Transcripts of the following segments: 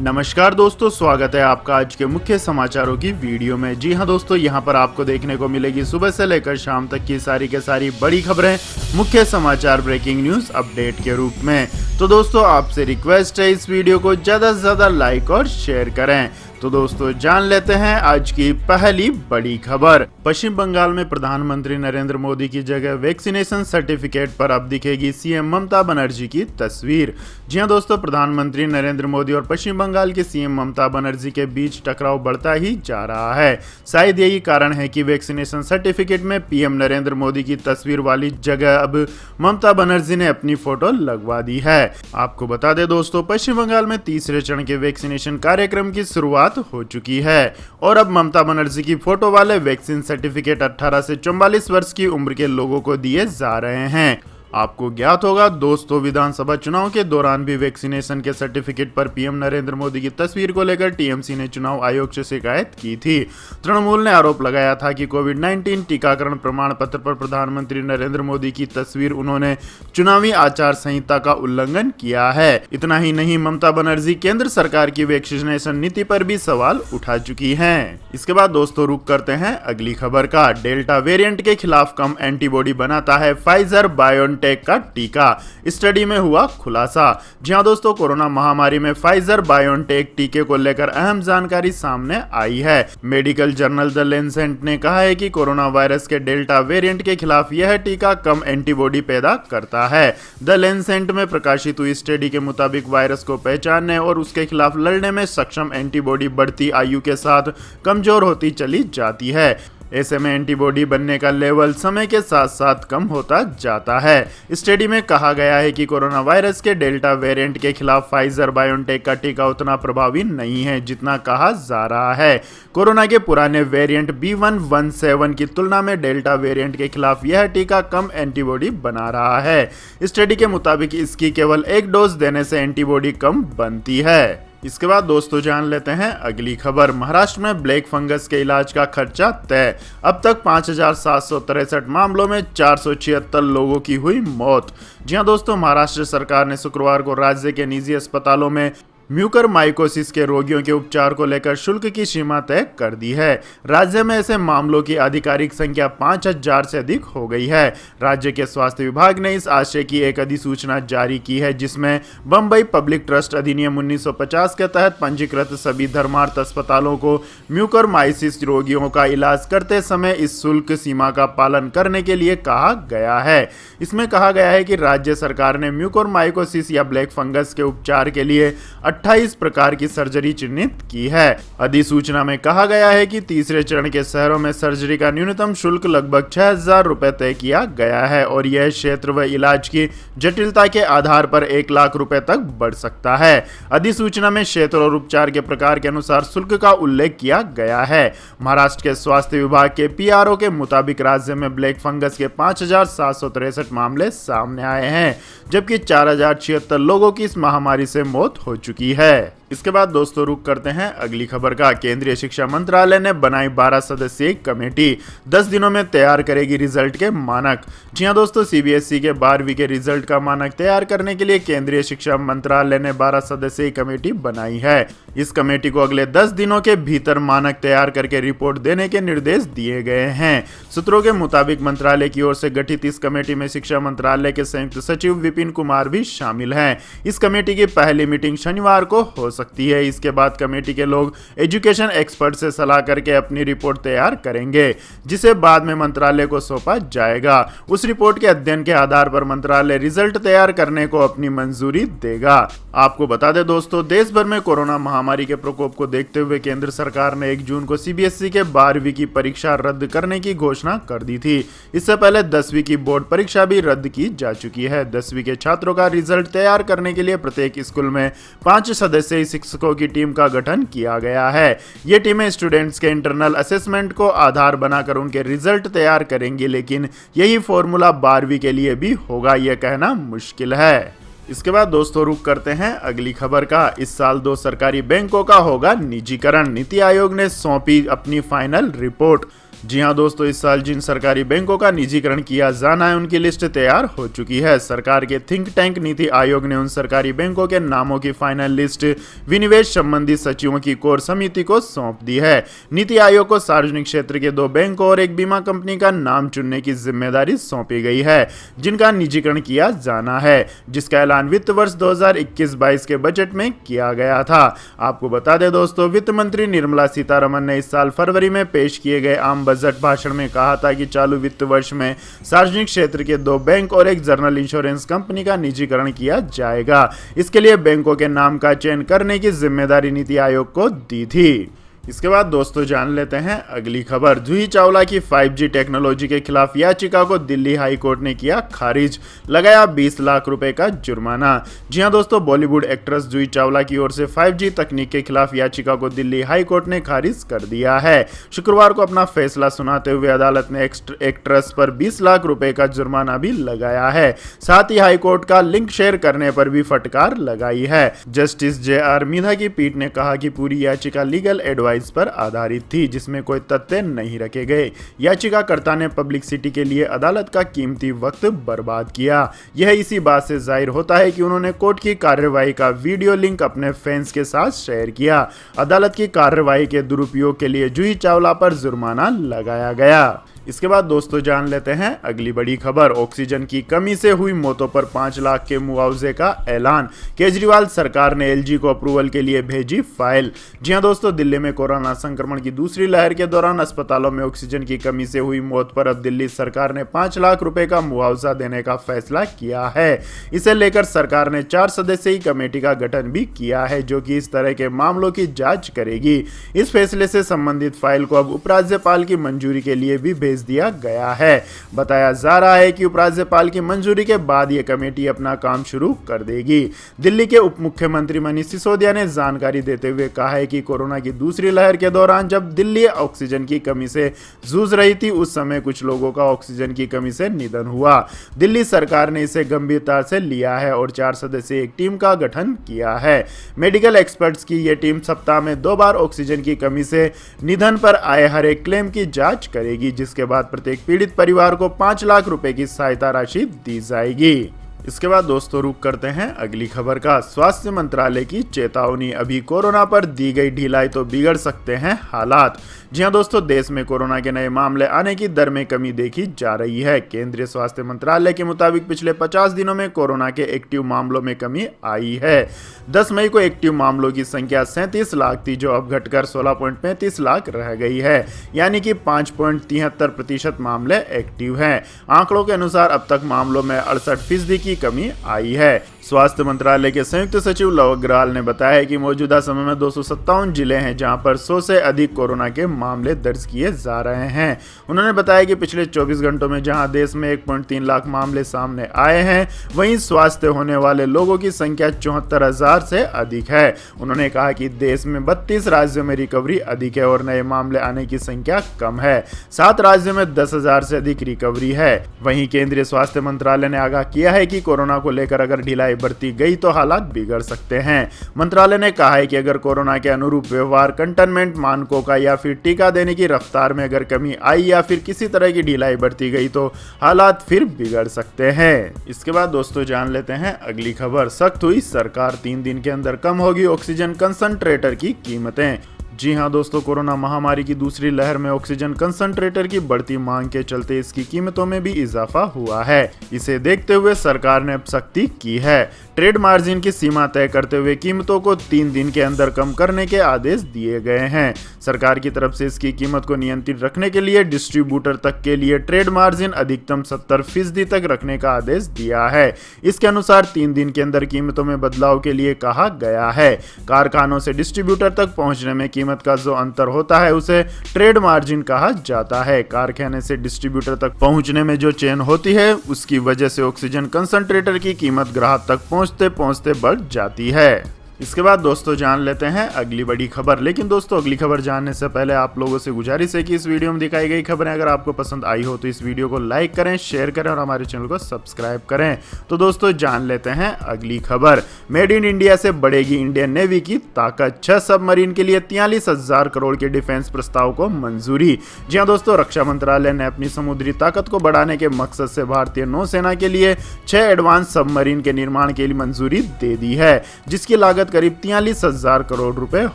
नमस्कार दोस्तों, स्वागत है आपका आज के मुख्य समाचारों की वीडियो में। जी हां दोस्तों, यहां पर आपको देखने को मिलेगी सुबह से लेकर शाम तक की सारी के सारी बड़ी खबरें मुख्य समाचार ब्रेकिंग न्यूज अपडेट के रूप में। तो दोस्तों, आपसे रिक्वेस्ट है इस वीडियो को ज़्यादा से ज़्यादा लाइक और शेयर करें। तो दोस्तों, जान लेते हैं आज की पहली बड़ी खबर। पश्चिम बंगाल में प्रधानमंत्री नरेंद्र मोदी की जगह वैक्सीनेशन सर्टिफिकेट पर अब दिखेगी सीएम ममता बनर्जी की तस्वीर। जी हां दोस्तों, प्रधानमंत्री नरेंद्र मोदी और पश्चिम बंगाल की सीएम ममता बनर्जी के बीच टकराव बढ़ता ही जा रहा है। शायद यही कारण है कि वैक्सीनेशन सर्टिफिकेट में पीएम नरेंद्र मोदी की तस्वीर वाली जगह अब ममता बनर्जी ने अपनी फोटो लगवा दी है। आपको बता दें दोस्तों, पश्चिम बंगाल में तीसरे चरण के वैक्सीनेशन कार्यक्रम की शुरुआत हो चुकी है और अब ममता बनर्जी की फोटो वाले वैक्सीन सर्टिफिकेट 18 से 44 वर्ष की उम्र के लोगों को दिए जा रहे हैं। आपको ज्ञात होगा दोस्तों, विधानसभा चुनाव के दौरान भी वैक्सीनेशन के सर्टिफिकेट पर पीएम नरेंद्र मोदी की तस्वीर को लेकर टीएमसी ने चुनाव आयोग से शिकायत की थी। तृणमूल ने आरोप लगाया था कि कोविड-19 टीकाकरण प्रमाण पत्र पर प्रधानमंत्री नरेंद्र मोदी की तस्वीर उन्होंने चुनावी आचार संहिता का उल्लंघन किया है। इतना ही नहीं, ममता बनर्जी केंद्र सरकार की वैक्सीनेशन नीति पर भी सवाल उठा चुकी हैं। इसके बाद दोस्तों, रुक करते हैं अगली खबर का। डेल्टा वेरिएंट के खिलाफ कम एंटीबॉडी बनाता है फाइजर बायोटेक का टीका, स्टडी में हुआ खुलासा। जी हां दोस्तों, कोरोना महामारी में फाइजर बायोटेक टीके को लेकर अहम जानकारी सामने आई है। मेडिकल जर्नल द लैंसेट ने कहा है कि कोरोना वायरस के डेल्टा वेरिएंट के खिलाफ यह टीका कम एंटीबॉडी पैदा करता है। द लैंसेट में प्रकाशित हुई स्टडी के मुताबिक वायरस को पहचानने और उसके खिलाफ लड़ने में सक्षम एंटीबॉडी बढ़ती आयु के साथ कमजोर होती चली जाती है। ऐसे में एंटीबॉडी बनने का लेवल समय के साथ साथ कम होता जाता है। स्टडी में कहा गया है कि कोरोना वायरस के डेल्टा वेरिएंट के खिलाफ फाइजर बायोटेक का टीका उतना प्रभावी नहीं है जितना कहा जा रहा है। कोरोना के पुराने वेरिएंट B117 की तुलना में डेल्टा वेरिएंट के खिलाफ यह टीका कम एंटीबॉडी बना रहा है। स्टडी के मुताबिक इसकी केवल एक डोज देने से एंटीबॉडी कम बनती है। इसके बाद दोस्तों, जान लेते हैं अगली खबर। महाराष्ट्र में ब्लैक फंगस के इलाज का खर्चा तय। अब तक 5,763 मामलों में 476 लोगों की हुई मौत। जी हां दोस्तों, महाराष्ट्र सरकार ने शुक्रवार को राज्य के निजी अस्पतालों में म्यूकरमाइकोसिस के रोगियों के उपचार को लेकर शुल्क की सीमा तय कर दी है। राज्य में ऐसे मामलों की आधिकारिक संख्या 5,000 से अधिक हो गई है। राज्य के स्वास्थ्य विभाग ने इस आशय की एक अधिसूचना जारी की है, जिसमें बम्बई पब्लिक ट्रस्ट अधिनियम 1950 के तहत पंजीकृत सभी धर्मार्थ अस्पतालों को म्यूकरमाइसिस रोगियों का इलाज करते समय इस शुल्क सीमा का पालन करने के लिए कहा गया है। इसमें कहा गया है कि राज्य सरकार ने म्यूकरमाइकोसिस या ब्लैक फंगस के उपचार के लिए 28 प्रकार की सर्जरी चिन्हित की है। अधिसूचना में कहा गया है कि तीसरे चरण के शहरों में सर्जरी का न्यूनतम शुल्क लगभग 6,000 रुपए तय किया गया है और यह क्षेत्र व इलाज की जटिलता के आधार पर 1 लाख रुपए तक बढ़ सकता है। अधिसूचना में क्षेत्र और उपचार के प्रकार के अनुसार शुल्क का उल्लेख किया गया है। महाराष्ट्र के स्वास्थ्य विभाग के पीआरओ के मुताबिक राज्य में ब्लैक फंगस के 5,763 मामले सामने आए हैं, जबकि 4,076 लोगों की इस महामारी से मौत हो चुकी है। इसके बाद दोस्तों, रुक करते हैं अगली खबर का। केंद्रीय शिक्षा मंत्रालय ने बनाई 12 सदस्यीय कमेटी, 10 दिनों में तैयार करेगी रिजल्ट के मानक। जी हां दोस्तों, सीबीएसई के 12वीं के रिजल्ट का मानक तैयार करने के लिए केंद्रीय शिक्षा मंत्रालय ने 12 सदस्यीय कमेटी बनाई है। इस कमेटी को अगले 10 दिनों के भीतर मानक तैयार करके रिपोर्ट देने के निर्देश दिए गए हैं। सूत्रों के मुताबिक मंत्रालय की ओर से गठित इस कमेटी में शिक्षा मंत्रालय के संयुक्त सचिव विपिन कुमार भी शामिल हैं। इस कमेटी की पहली मीटिंग शनिवार को हो सकती है। इसके बाद कमेटी के लोग एजुकेशन एक्सपर्ट से सलाह करके अपनी रिपोर्ट तैयार करेंगे, जिसे बाद में मंत्रालय को सौंपा जाएगा। उस रिपोर्ट के अध्ययन के आधार पर मंत्रालय रिजल्ट तैयार करने को अपनी मंजूरी देगा। आपको बता दें दोस्तों, देश भर में कोरोना महामारी के प्रकोप को देखते हुए केंद्र सरकार ने 1 जून को सीबीएसई के 12वीं की परीक्षा रद्द करने की घोषणा कर दी थी। इससे पहले 10वीं की बोर्ड परीक्षा भी रद्द की जा चुकी है। 10वीं के छात्रों का रिजल्ट तैयार करने के लिए प्रत्येक स्कूल में 5 सदस्यीय शिक्षकों की टीम का गठन किया गया है। ये टीमें स्टूडेंट्स के इंटरनल असेसमेंट को आधार बनाकर उनके रिजल्ट तैयार करेंगी, लेकिन यही फॉर्मूला 12वीं के लिए भी होगा, यह कहना मुश्किल है। इसके बाद दोस्तों, रुक करते हैं अगली खबर का। इस साल 2 सरकारी बैंकों का होगा निजीकरण, नीति आयोग ने सौंपी अपनी फाइनल रिपोर्ट। जी हां दोस्तों, इस साल जिन सरकारी बैंकों का निजीकरण किया जाना है उनकी लिस्ट तैयार हो चुकी है। सरकार के थिंक टैंक नीति आयोग ने उन सरकारी बैंकों के नामों की फाइनल लिस्ट विनिवेश संबंधी सचिवों की कोर समिति को सौंप दी है। नीति आयोग को सार्वजनिक क्षेत्र के 2 बैंकों और एक बीमा कंपनी का नाम चुनने की जिम्मेदारी सौंपी गई है जिनका निजीकरण किया जाना है, जिसका ऐलान वित्त वर्ष 2021-22 के बजट में किया गया था। आपको बता दें दोस्तों, वित्त मंत्री निर्मला सीतारमण ने इस साल फरवरी में पेश किए गए आम बजट भाषण में कहा था कि चालू वित्त वर्ष में सार्वजनिक क्षेत्र के 2 बैंक और एक जनरल इंश्योरेंस कंपनी का निजीकरण किया जाएगा। इसके लिए बैंकों के नाम का चयन करने की जिम्मेदारी नीति आयोग को दी थी। इसके बाद दोस्तों जान लेते हैं अगली खबर। जूही चावला की 5G टेक्नोलॉजी के खिलाफ याचिका को दिल्ली हाई कोर्ट ने किया खारिज, लगाया 20 लाख रुपए का जुर्माना। जी हां दोस्तों, बॉलीवुड एक्ट्रेस जूही चावला की ओर से 5G तकनीक के खिलाफ याचिका को दिल्ली हाई कोर्ट ने खारिज कर दिया है। शुक्रवार को अपना फैसला सुनाते हुए अदालत ने एक्ट्रेस पर 20 लाख रुपए का जुर्माना भी लगाया है। साथ ही हाई कोर्ट का लिंक शेयर करने पर भी फटकार लगाई है। जस्टिस JR मीधा की पीठ ने कहा कि पूरी याचिका लीगल एडवाइस पर आधारित थी जिसमें कोई तथ्य नहीं रखे गए। याचिकाकर्ता ने पब्लिसिटी के लिए अदालत का कीमती वक्त बर्बाद किया। यह इसी बात से जाहिर होता है कि उन्होंने कोर्ट की कार्यवाही का वीडियो लिंक अपने फैंस के साथ शेयर किया। अदालत की कार्यवाही के दुरुपयोग के लिए जूही चावला पर जुर्माना लगाया गया। इसके बाद दोस्तों जान लेते हैं अगली बड़ी खबर। ऑक्सीजन की कमी से हुई मौतों पर 5 लाख के मुआवजे का ऐलान। केजरीवाल सरकार ने LG को अप्रूवल के लिए भेजी फाइल। जी हां दोस्तों, दिल्ली में कोरोना संक्रमण की दूसरी लहर के दौरान अस्पतालों में ऑक्सीजन की कमी से हुई मौत पर अब दिल्ली सरकार ने 5 लाख रुपए का मुआवजा देने का फैसला किया है। इसे लेकर सरकार ने 4 सदस्यीय कमेटी का गठन भी किया है जो कि इस तरह के मामलों की जांच करेगी। इस फैसले से संबंधित फाइल को अब उपराज्यपाल की मंजूरी के लिए भी भेज दिया गया है। बताया जा रहा है कि उपराज्यपाल की मंजूरी के बाद यह कमेटी अपना काम शुरू कर देगी। दिल्ली के उप मुख्यमंत्री मनीष सिसोदिया ने जानकारी देते हुए कहा है कि कोरोना की दूसरी लहर के दौरान जब दिल्ली ऑक्सीजन की कमी से जूझ रही थी उस समय कुछ लोगों का ऑक्सीजन की कमी से निधन हुआ। दिल्ली सरकार ने इसे गंभीरता से लिया है और 4 सदस्यीय एक टीम का गठन किया है। मेडिकल एक्सपर्ट्स की यह टीम सप्ताह में 2 बार ऑक्सीजन की कमी से निधन पर आए हर एक क्लेम की जांच करेगी, जिसके बाद प्रत्येक पीड़ित परिवार को 5 लाख रुपए की सहायता राशि दी जाएगी। इसके बाद दोस्तों रुक करते हैं अगली खबर का। स्वास्थ्य मंत्रालय की चेतावनी, अभी कोरोना पर दी गई ढिलाई तो बिगड़ सकते हैं हालात। जी हां दोस्तों, देश में कोरोना के नए मामले आने की दर में कमी देखी जा रही है। केंद्रीय स्वास्थ्य मंत्रालय के मुताबिक पिछले 50 दिनों में कोरोना के एक्टिव मामलों में कमी आई है। 10 मई को एक्टिव मामलों की संख्या 37 लाख थी जो अब घटकर 16.35 लाख रह गई है, यानी कि 5.73% मामले एक्टिव हैं। आंकड़ों के अनुसार अब तक मामलों में 68% की कमी आई है। स्वास्थ्य मंत्रालय के संयुक्त सचिव लव अग्रवाल ने बताया कि मौजूदा समय में 257 जिले हैं जहां पर 100 से अधिक कोरोना के मामले दर्ज किए जा रहे हैं। उन्होंने बताया कि पिछले 24 घंटों में जहां देश में 1.3 लाख मामले सामने आए हैं, वहीं स्वास्थ्य होने वाले लोगों की संख्या 74,000 से अधिक है। उन्होंने कहा कि देश में 32 राज्यों में रिकवरी अधिक है और नए मामले आने की संख्या कम है। 7 राज्यों में 10,000 से अधिक रिकवरी है। वहीं केंद्रीय स्वास्थ्य मंत्रालय ने आगाह किया है कि कोरोना को लेकर अगर ढिलाई बढ़ती गई तो हालात बिगड़ सकते हैं। मंत्रालय ने कहा है कि अगर कोरोना के अनुरूप व्यवहार, कंटेनमेंट मानकों का या फिर टीका देने की रफ्तार में अगर कमी आई या फिर किसी तरह की ढिलाई बढ़ती गई तो हालात फिर बिगड़ सकते हैं। इसके बाद दोस्तों जान लेते हैं अगली खबर। सख्त हुई सरकार, 3 दिन के अंदर कम होगी ऑक्सीजन कंसंट्रेटर की कीमतें। जी हां दोस्तों, कोरोना महामारी की दूसरी लहर में ऑक्सीजन कंसंट्रेटर की बढ़ती मांग के चलते इसकी कीमतों में भी इजाफा हुआ है। इसे देखते हुए सरकार ने अब सख्ती की है। ट्रेड मार्जिन की सीमा तय करते हुए कीमतों को 3 दिन के अंदर कम करने के आदेश दिए गए हैं। सरकार की तरफ से इसकी कीमत को नियंत्रित रखने के लिए डिस्ट्रीब्यूटर तक के लिए ट्रेड मार्जिन अधिकतम 70% तक रखने का आदेश दिया है। इसके अनुसार 3 दिन के अंदर कीमतों में बदलाव के लिए कहा गया है। कारखानों से डिस्ट्रीब्यूटर तक पहुंचने में कीमत का जो अंतर होता है उसे ट्रेड मार्जिन कहा जाता है। कारखाने से डिस्ट्रीब्यूटर तक पहुंचने में जो चेन होती है उसकी वजह से ऑक्सीजन कंसंट्रेटर की कीमत ग्राहक तक पहुंचते पहुंचते बढ़ जाती है। इसके बाद दोस्तों जान लेते हैं अगली बड़ी खबर। लेकिन दोस्तों अगली खबर जानने से पहले आप लोगों से गुजारिश है कि इस वीडियो में दिखाई गई खबरें अगर आपको पसंद आई हो तो इस वीडियो को लाइक करें, शेयर करें और हमारे चैनल को सब्सक्राइब करें। तो दोस्तों जान लेते हैं अगली खबर। मेड इन इंडिया से बढ़ेगी इंडियन नेवी की ताकत, 6 सबमरीन के लिए 43,000 करोड़ के डिफेंस प्रस्ताव को मंजूरी। जी हाँ दोस्तों, रक्षा मंत्रालय ने अपनी समुद्री ताकत को बढ़ाने के मकसद से भारतीय नौसेना के लिए 6 एडवांस सबमरीन के निर्माण के लिए मंजूरी दे दी है, जिसकी लागत करीब 43,000 करोड़ रुपए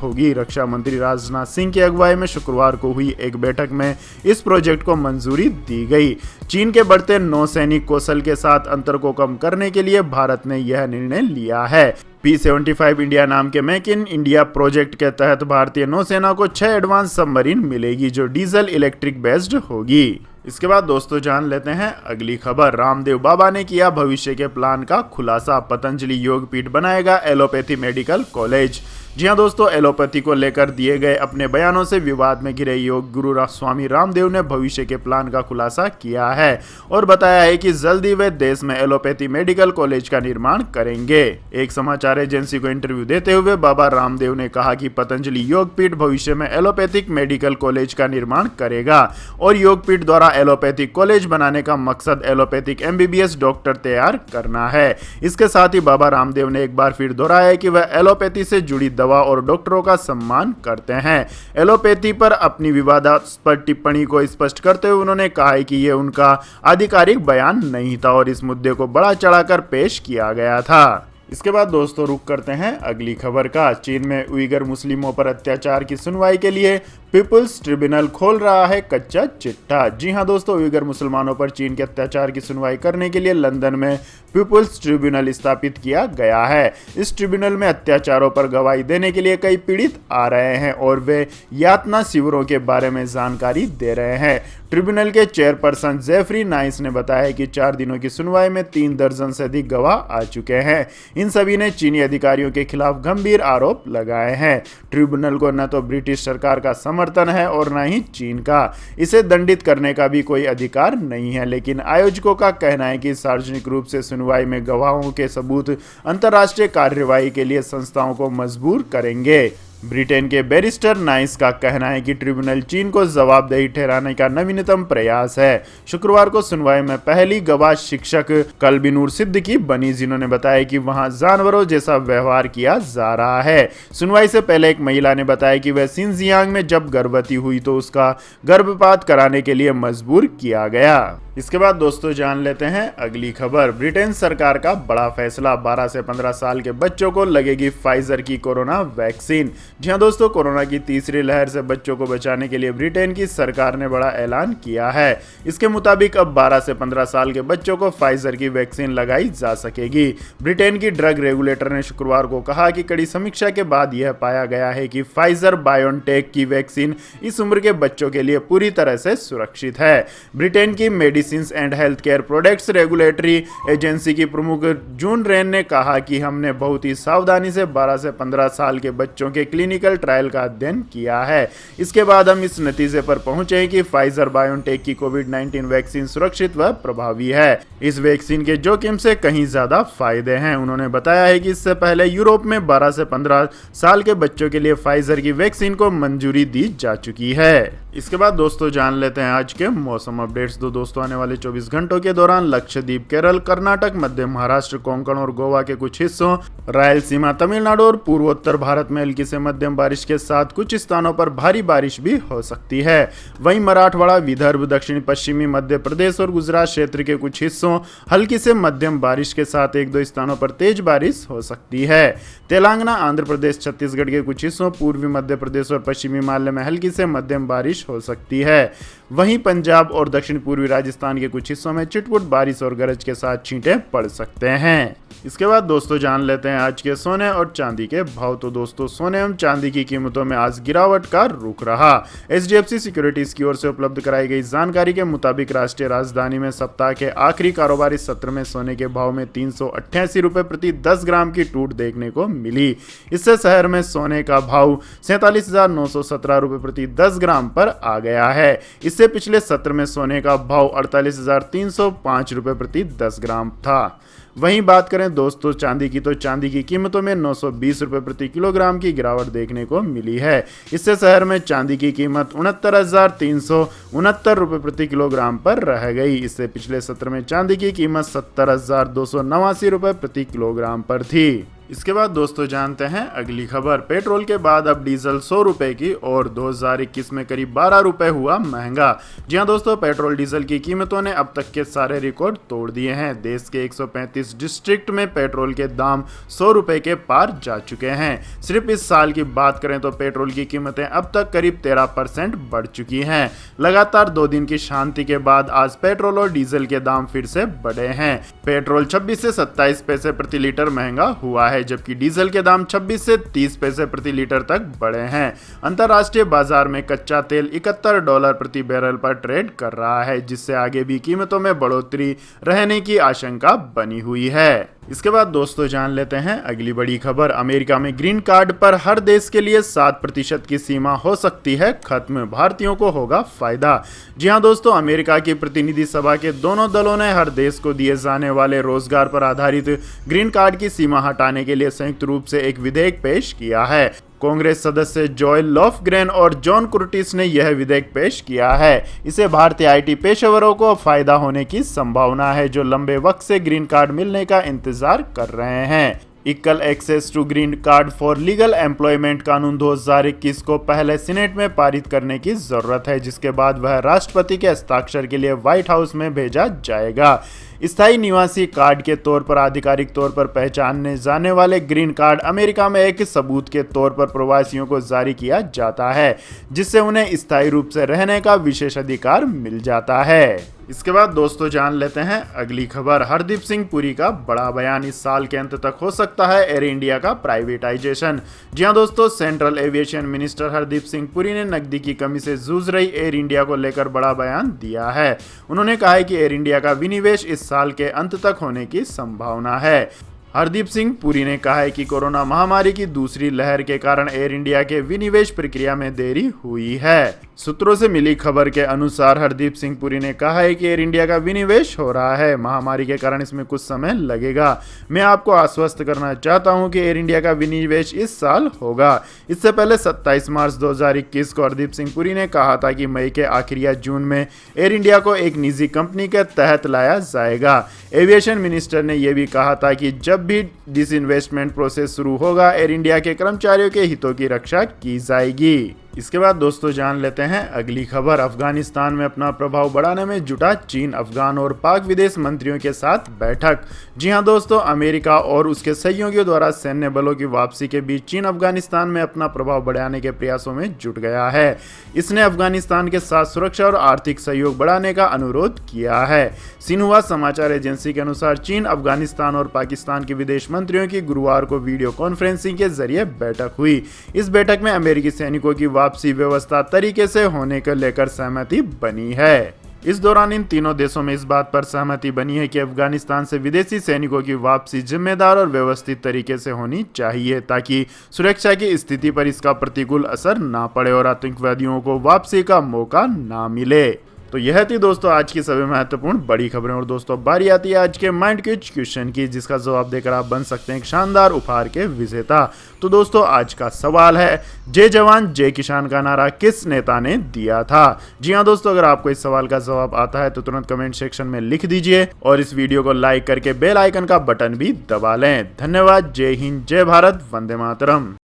होगी। रक्षा मंत्री राजनाथ सिंह की अगुवाई में शुक्रवार को हुई एक बैठक में इस प्रोजेक्ट को मंजूरी दी गई। चीन के बढ़ते नौसैनिक कौशल के साथ अंतर को कम करने के लिए भारत ने यह निर्णय लिया है। P-75 इंडिया नाम के मेक इन इंडिया प्रोजेक्ट के तहत भारतीय नौसेना को 6 एडवांस सबमरीन मिलेगी जो डीजल इलेक्ट्रिक बेस्ड होगी। इसके बाद दोस्तों जान लेते हैं अगली खबर। रामदेव बाबा ने किया भविष्य के प्लान का खुलासा, पतंजलि योगपीठ बनाएगा एलोपैथी मेडिकल कॉलेज। जी हाँ दोस्तों, एलोपैथी को लेकर दिए गए अपने बयानों से विवाद में घिरे योग गुरु स्वामी रामदेव ने भविष्य के प्लान का खुलासा किया है और बताया है कि जल्दी वे देश में एलोपैथी मेडिकल कॉलेज का निर्माण करेंगे। एक समाचार एजेंसी को इंटरव्यू देते हुए बाबा रामदेव ने कहा कि पतंजलि योगपीठ भविष्य में एलोपैथिक मेडिकल कॉलेज का निर्माण करेगा और योगपीठ द्वारा एलोपैथिक कॉलेज बनाने का मकसद एलोपैथिक MBBS डॉक्टर तैयार करना है। इसके साथ ही बाबा रामदेव ने एक बार फिर दोहराया कि वह एलोपैथी से जुड़ी दवा और डॉक्टरों का सम्मान करते हैं। एलोपैथी पर अपनी विवादास्पद टिप्पणी को स्पष्ट करते हुए उन्होंने कहा है कि यह उनका आधिकारिक बयान नहीं था और इस मुद्दे को बढ़ा चढ़ाकर पेश किया गया था। इसके बाद दोस्तों रुक करते हैं अगली खबर का। चीन में उइगर मुस्लिमों पर अत्याचार की सुनवाई के लिए पीपुल्स ट्रिब्यूनल खोल रहा है कच्चा चिट्ठा। जी हां दोस्तों, उइगर मुसलमानों पर चीन के अत्याचार की सुनवाई करने के लिए लंदन में पीपुल्स ट्रिब्यूनल स्थापित किया गया है। इस ट्रिब्यूनल में अत्याचारों पर गवाही देने के लिए कई पीड़ित आ रहे हैं और वे यातना शिविरों के बारे में जानकारी दे रहे हैं। ट्रिब्यूनल के चेयरपर्सन जेफरी नाइस ने बताया कि 4 दिनों की सुनवाई में 3 दर्जन से अधिक गवाह आ चुके हैं। इन सभी ने चीनी अधिकारियों के खिलाफ गंभीर आरोप लगाए हैं। ट्रिब्यूनल को न तो ब्रिटिश सरकार का समर्थन है और न ही चीन का। इसे दंडित करने का भी कोई अधिकार नहीं है, लेकिन आयोजकों का कहना है कि सार्वजनिक रूप से सुनवाई में गवाहों के सबूत अंतर्राष्ट्रीय कार्यवाही के लिए संस्थाओं को मजबूर करेंगे। ब्रिटेन के बैरिस्टर नाइस का कहना है कि ट्रिब्यूनल चीन को जवाबदेही ठहराने का नवीनतम प्रयास है। शुक्रवार को सुनवाई में पहली गवाह शिक्षक कल्बिनूर सिद्दीकी बनी, जिन्होंने बताया कि वहां जानवरों जैसा व्यवहार किया जा रहा है। सुनवाई से पहले एक महिला ने बताया कि वह सिनजियांग में जब गर्भवती हुई तो उसका गर्भपात कराने के लिए मजबूर किया गया। इसके बाद दोस्तों जान लेते हैं अगली खबर। ब्रिटेन सरकार का बड़ा फैसला, 12 से 15 साल के बच्चों को लगेगी फाइजर की कोरोना वैक्सीन। जी हाँ दोस्तों, कोरोना की तीसरी लहर से बच्चों को बचाने के लिए ब्रिटेन की सरकार ने बड़ा ऐलान किया है। इसके मुताबिक अब 12 से 15 साल के बच्चों को फाइजर की वैक्सीन लगाई जा सकेगी। ब्रिटेन की ड्रग रेगुलेटर ने शुक्रवार को कहा कि कड़ी समीक्षा के बाद यह पाया गया है कि फाइजर बायोनटेक की वैक्सीन इस उम्र के बच्चों के लिए पूरी तरह से सुरक्षित है। ब्रिटेन की medicine and health care products regulatory agency की प्रमुख जून रेन ने कहा कि हमने बहुत ही सावधानी से 12 से 15 साल के बच्चों के क्लिनिकल ट्रायल का अध्ययन किया है। इसके बाद हम इस नतीजे पर पहुंचे हैं कि फाइजर बायोनटेक की कोविड-19 वैक्सीन सुरक्षित व प्रभावी है। इस वैक्सीन के जोखिम से कहीं ज्यादा फायदे हैं। उन्होंने बताया है कि इससे पहले यूरोप में 12 से 15 साल के बच्चों के लिए फाइजर की वैक्सीन को मंजूरी दी जा चुकी है। इसके बाद दोस्तों जान लेते हैं आज के मौसम अपडेट्स। दोस्तों आने वाले 24 घंटों के दौरान लक्षद्वीप, केरल, कर्नाटक, मध्य महाराष्ट्र, कोंकण और गोवा के कुछ हिस्सों, रायलसीमा, तमिलनाडु और पूर्वोत्तर भारत में हल्की से मध्यम बारिश के साथ कुछ स्थानों पर भारी बारिश भी हो सकती है। वहीं मराठवाड़ा, विदर्भ, दक्षिण पश्चिमी मध्य प्रदेश और गुजरात क्षेत्र के कुछ हिस्सों हल्की से मध्यम बारिश के साथ 1-2 स्थानों पर तेज बारिश हो सकती है। तेलंगाना, आंध्र प्रदेश, छत्तीसगढ़ के कुछ हिस्सों, पूर्वी मध्य प्रदेश और पश्चिमी हिमालय में हल्की से मध्यम बारिश हो सकती है। वहीं पंजाब और दक्षिण पूर्वी राजस्थान के कुछ हिस्सों में चिटपुट बारिश और गरज के साथ छींटे पड़ सकते हैं। इसके बाद दोस्तों जान लेते हैं आज के सोने और चांदी के भाव। तो दोस्तों सोने एवं चांदी की कीमतों में आज गिरावट का रुख रहा। HDFC सिक्योरिटीज की ओर से उपलब्ध कराई गई जानकारी के मुताबिक राष्ट्रीय राजधानी में सप्ताह के आखिरी कारोबारी सत्र में सोने के भाव में 388 रुपए प्रति 10 ग्राम की टूट देखने को मिली। इससे शहर में सोने का भाव 47,917 रुपए प्रति 10 ग्राम पर आ गया है। इससे पिछले सत्र में सोने का भाव ₹48,305 प्रति 10 ग्राम था। वहीं बात करें दोस्तों चांदी की, तो चांदी की कीमतों में ₹920 प्रति किलोग्राम की गिरावट देखने को मिली है। इससे शहर में चांदी की कीमत ₹69,369 प्रति किलोग्राम पर रह गई। इससे पिछले सत्र में चांदी की कीमत ₹70,289 प्रति किलोग्राम पर थी। इसके बाद दोस्तों जानते हैं अगली खबर। पेट्रोल के बाद अब डीजल ₹100 की और 2021 में करीब ₹12 हुआ महंगा। जी हां दोस्तों, पेट्रोल डीजल की कीमतों ने अब तक के सारे रिकॉर्ड तोड़ दिए हैं। देश के 135 डिस्ट्रिक्ट में पेट्रोल के दाम ₹100 के पार जा चुके हैं। सिर्फ इस साल की बात करें तो पेट्रोल की कीमतें अब तक करीब 13% बढ़ चुकी हैं। लगातार 2 दिन की शांति के बाद आज पेट्रोल और डीजल के दाम फिर से बढ़े हैं। पेट्रोल 26 से 27 पैसे प्रति लीटर महंगा हुआ है, जबकि डीजल के दाम 26 से 30 पैसे प्रति लीटर तक बढ़े हैं। अंतर्राष्ट्रीय बाजार में कच्चा तेल $71 प्रति बैरल पर ट्रेड कर रहा है, जिससे आगे भी कीमतों में बढ़ोतरी रहने की आशंका बनी हुई है। इसके बाद दोस्तों जान लेते हैं अगली बड़ी खबर। अमेरिका में ग्रीन कार्ड पर हर देश के लिए 7% की सीमा हो सकती है खत्म, भारतीयों को होगा फायदा। जी हां दोस्तों, अमेरिका की प्रतिनिधि सभा के दोनों दलों ने हर देश को दिए जाने वाले रोजगार पर आधारित ग्रीन कार्ड की सीमा हटाने के लिए संयुक्त रूप से एक विधेयक पेश किया है। कांग्रेस सदस्य जोएल लोफग्रेन और जॉन कुर्टिस ने यह विधेयक पेश किया है। इसे भारतीय आईटी पेशेवरों को फायदा होने की संभावना है, जो लंबे वक्त से ग्रीन कार्ड मिलने का इंतजार कर रहे हैं। Equal access to green card for legal employment कानून 2021 को पहले सीनेट में पारित करने की जरूरत है, जिसके बाद वह राष्ट्रपति के हस्ताक्षर के लिए व्हाइट हाउस में भेजा जाएगा। स्थायी निवासी कार्ड के तौर पर आधिकारिक तौर पर पहचाने जाने वाले ग्रीन कार्ड अमेरिका में एक सबूत के तौर पर प्रवासियों को जारी किया जाता है, जिससे उन्हें स्थायी रूप से रहने का विशेष अधिकार मिल जाता है। इसके बाद दोस्तों जान लेते हैं अगली खबर। हरदीप सिंह पुरी का बड़ा बयान, इस साल के अंत तक हो सकता है एयर इंडिया का प्राइवेटाइजेशन। जी हां दोस्तों, central aviation minister Hardeep Singh Puri ने नकदी की कमी से जूझ रही एयर इंडिया को लेकर बड़ा बयान दिया है। उन्होंने कहा है कि एयर इंडिया का विनिवेश इस साल के अंत तक होने की संभावना है। हरदीप सिंह पुरी ने कहा है कि कोरोना महामारी की दूसरी लहर के कारण एयर इंडिया के विनिवेश प्रक्रिया में देरी हुई है। सूत्रों से मिली खबर के अनुसार हरदीप सिंह पुरी ने कहा है कि एयर इंडिया का विनिवेश हो रहा है, महामारी के कारण इसमें कुछ समय लगेगा। मैं आपको आश्वस्त करना चाहता हूं कि एयर इंडिया का विनिवेश इस साल होगा। इससे पहले 27 मार्च 2021 को हरदीप सिंह पुरी ने कहा था कि मई के आखिर या जून में एयर इंडिया को एक निजी कंपनी के तहत लाया जाएगा। एविएशन मिनिस्टर ने यह भी कहा था कि जब भी डिसइन्वेस्टमेंट प्रोसेस शुरू होगा, एयर इंडिया के कर्मचारियों के हितों की रक्षा की जाएगी। इसके बाद दोस्तों जान लेते हैं अगली खबर। अफगानिस्तान में अपना प्रभाव बढ़ाने में जुटा चीन, अफगान और पाक विदेश मंत्रियों के साथ बैठक। जी हां दोस्तों, अमेरिका और उसके सहयोगियों द्वारा सैन्य बलों की वापसी के बीच चीन अफगानिस्तान में अपना प्रभाव बढ़ाने के प्रयासों में जुट गया है। इसने अफगानिस्तान के साथ सुरक्षा और आर्थिक सहयोग बढ़ाने का अनुरोध किया है। सिन्हुआ समाचार एजेंसी के अनुसार चीन, अफगानिस्तान और पाकिस्तान के विदेश मंत्रियों की गुरुवार को वीडियो कॉन्फ्रेंसिंग के जरिए बैठक हुई। इस बैठक में अमेरिकी सैनिकों की वापसी व्यवस्था तरीके से होने को लेकर सहमति बनी है। इस दौरान इन तीनों देशों में इस बात पर सहमति बनी है कि अफगानिस्तान से विदेशी सैनिकों की वापसी जिम्मेदार और व्यवस्थित तरीके से होनी चाहिए, ताकि सुरक्षा की स्थिति पर इसका प्रतिकूल असर ना पड़े और आतंकवादियों को वापसी का मौका ना मिले। तो यह थी दोस्तों आज की सभी महत्वपूर्ण बड़ी खबरें। और दोस्तों बारी आती है आज के माइंड क्विज क्वेश्चन की, जिसका जवाब देकर आप बन सकते हैं एक शानदार उपहार के विजेता। तो दोस्तों आज का सवाल है, जय जवान जय किसान का नारा किस नेता ने दिया था? जी हाँ दोस्तों, अगर आपको इस सवाल का जवाब आता है तो तुरंत कमेंट सेक्शन में लिख दीजिए और इस वीडियो को लाइक करके बेल आइकन का बटन भी दबा लें। धन्यवाद। जय हिंद, जय भारत, वंदे मातरम।